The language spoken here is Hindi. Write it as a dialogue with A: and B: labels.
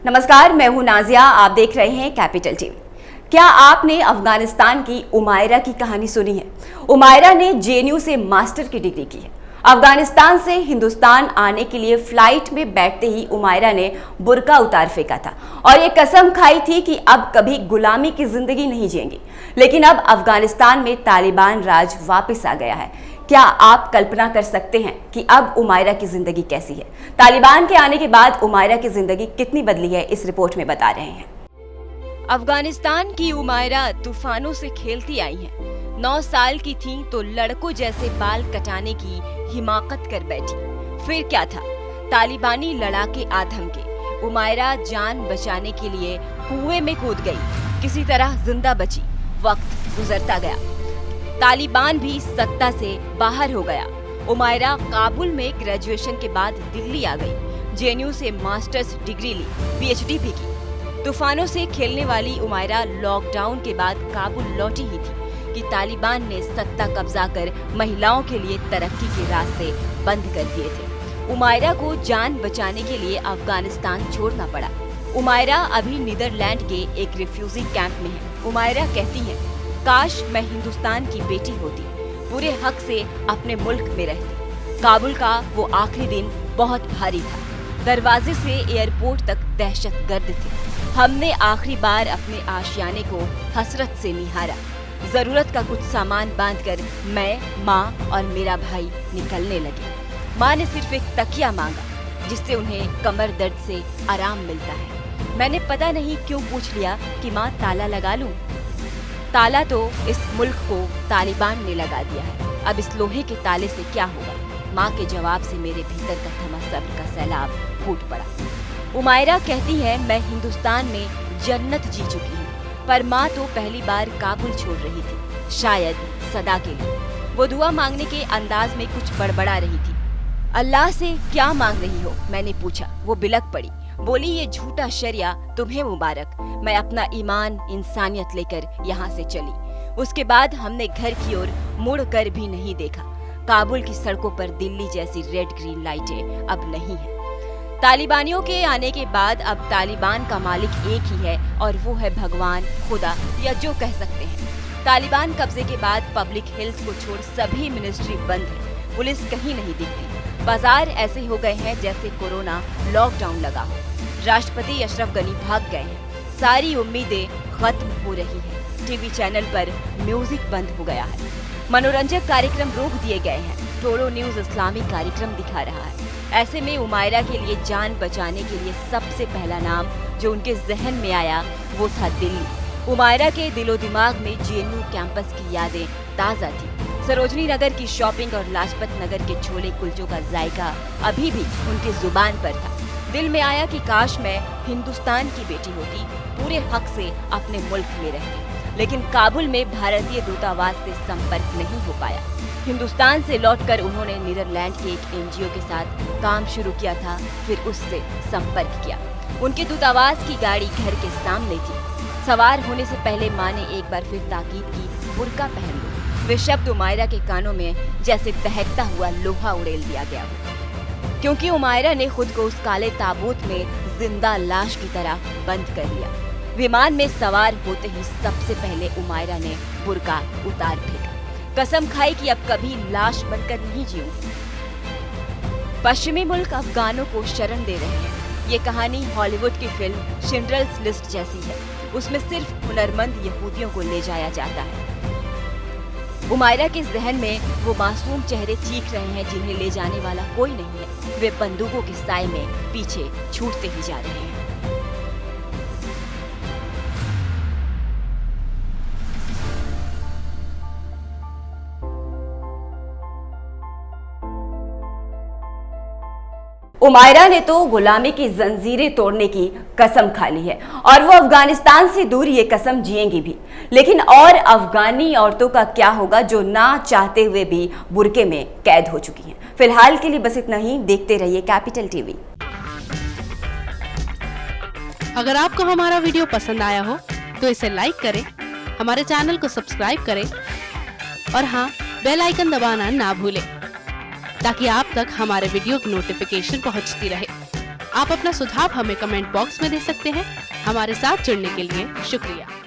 A: नमस्कार, मैं हूं नाजिया। आप देख रहे हैं कैपिटल टीवी। क्या आपने अफगानिस्तान की उमायरा की कहानी सुनी है? उमायरा ने जेएनयू से मास्टर की डिग्री की है। अफगानिस्तान से हिंदुस्तान आने के लिए फ्लाइट में बैठते ही उमायरा ने बुर्का उतार फेंका था और ये कसम खाई थी कि अब कभी गुलामी की जिंदगी नहीं जिएंगी। लेकिन अब अफगानिस्तान में तालिबान राज वापस आ गया है। क्या आप कल्पना कर सकते हैं कि अब उमायरा की जिंदगी कैसी है? तालिबान के आने के बाद उमायरा की जिंदगी कितनी बदली है, इस रिपोर्ट में बता रहे हैं। अफगानिस्तान की उमायरा तूफानों से खेलती आई है। 9 साल की थी तो लड़कों जैसे बाल कटाने की हिमाकत कर बैठी। फिर क्या था, तालिबानी लड़ाके आधम के। उमायरा जान बचाने के लिए कुएं में कूद गई, किसी तरह जिंदा बची। वक्त गुजरता गया, तालिबान भी सत्ता से बाहर हो गया। उमायरा काबुल में ग्रेजुएशन के बाद दिल्ली आ गई। जेएनयू से मास्टर्स डिग्री ली, पीएचडी भी की। तूफानों से खेलने वाली उमायरा लॉकडाउन के बाद काबुल लौटी ही थी कि तालिबान ने सत्ता कब्जा कर महिलाओं के लिए तरक्की के रास्ते बंद कर दिए थे। उमायरा को जान बचाने के लिए अफगानिस्तान छोड़ना पड़ा। उमायरा अभी नीदरलैंड के एक रिफ्यूजी कैंप में है। उमायरा कहती है, काश मैं हिंदुस्तान की बेटी होती, पूरे हक से अपने मुल्क में रहती। काबुल का वो आखिरी दिन बहुत भारी था। दरवाजे से एयरपोर्ट तक दहशतगर्द थे। हमने आखिरी बार अपने आशियाने को हसरत से निहारा। जरूरत का कुछ सामान बांधकर मैं, माँ और मेरा भाई निकलने लगे। माँ ने सिर्फ एक तकिया मांगा, जिससे उन्हें कमर दर्द से आराम मिलता है। मैंने पता नहीं क्यों पूछ लिया कि माँ ताला लगा लूं। ताला तो इस मुल्क को तालिबान ने लगा दिया है, अब इस लोहे के ताले से क्या होगा? माँ के जवाब से मेरे भीतर का थमा सब्र का सैलाब फूट पड़ा। उमायरा कहती है, मैं हिंदुस्तान में जन्नत जी चुकी हूँ, पर माँ तो पहली बार काबुल छोड़ रही थी, शायद सदा के लिए। वो दुआ मांगने के अंदाज में कुछ बड़बड़ा रही थी। अल्लाह से क्या मांग रही हो? मैंने पूछा। वो बिलक पड़ी, बोली, ये झूठा शरिया तुम्हें मुबारक। मैं अपना ईमान, इंसानियत लेकर यहाँ से चली। उसके बाद हमने घर की ओर मुड़ कर भी नहीं देखा। काबुल की सड़कों पर दिल्ली जैसी रेड ग्रीन लाइटें अब नहीं है। तालिबानियों के आने के बाद अब तालिबान का मालिक एक ही है और वो है भगवान, खुदा या जो कह सकते हैं। तालिबान कब्जे के बाद पब्लिक हेल्थ को छोड़ सभी मिनिस्ट्री बंद है। पुलिस कहीं नहीं दिखती। बाजार ऐसे हो गए हैं जैसे कोरोना लॉकडाउन लगा हो। राष्ट्रपति अशरफ गनी भाग गए हैं। सारी उम्मीदें खत्म हो रही हैं। टीवी चैनल पर म्यूजिक बंद हो गया है। मनोरंजक कार्यक्रम रोक दिए गए हैं। टोलो न्यूज इस्लामिक कार्यक्रम दिखा रहा है। ऐसे में उमायरा के लिए जान बचाने के लिए सबसे पहला नाम जो उनके जहन में आया वो था दिल्ली। उमायरा के दिलो दिमाग में जेएनयू कैंपस की यादें ताज़ा थी। सरोजनी नगर की शॉपिंग और लाजपत नगर के छोले कुलचों का जायका अभी भी उनकी जुबान पर था। दिल में आया कि काश मैं हिंदुस्तान की बेटी होती, पूरे हक से अपने मुल्क में रहती। लेकिन काबुल में भारतीय दूतावास से संपर्क नहीं हो पाया। हिंदुस्तान से लौटकर उन्होंने नीदरलैंड के एक एनजीओ के साथ काम शुरू किया था, फिर उससे संपर्क किया। उनके दूतावास की गाड़ी घर के सामने थी। सवार होने से पहले माँ ने एक बार फिर ताकीद की, बुर्का पहन लो। वे शब्द उमायरा के कानों में जैसे दहकता हुआ लोहा उड़ेल दिया गया हो, क्योंकि उमायरा ने खुद को उस काले ताबूत में जिंदा लाश की तरह बंद कर लिया। विमान में सवार होते ही सबसे पहले उमायरा ने बुर्का उतार फेंका। कसम खाई कि अब कभी लाश बनकर नहीं जीऊंगी। पश्चिमी मुल्क अफगानों को शरण दे रहे हैं। ये कहानी हॉलीवुड की फिल्म शिंड्रेलस लिस्ट जैसी है। उसमें सिर्फ हुनरमंद यहूदियों को ले जाया जाता है। उमायरा के जहन में वो मासूम चेहरे चीख रहे हैं जिन्हें ले जाने वाला कोई नहीं है। वे बंदूकों के साए में पीछे छूटते ही जा रहे हैं। उमायरा ने तो गुलामी की जंजीरें तोड़ने की कसम खा ली है और वो अफगानिस्तान से दूर ये कसम जिएंगी भी। लेकिन और अफगानी औरतों का क्या होगा जो ना चाहते हुए भी बुर्के में कैद हो चुकी हैं? फिलहाल के लिए बस इतना ही। देखते रहिए कैपिटल टीवी।
B: अगर आपको हमारा वीडियो पसंद आया हो तो इसे लाइक करें, हमारे चैनल को सब्सक्राइब करें और हाँ, बेल आइकन दबाना ना भूलें ताकि आप तक हमारे वीडियो की नोटिफिकेशन पहुंचती रहे। आप अपना सुझाव हमें कमेंट बॉक्स में दे सकते हैं। हमारे साथ जुड़ने के लिए शुक्रिया।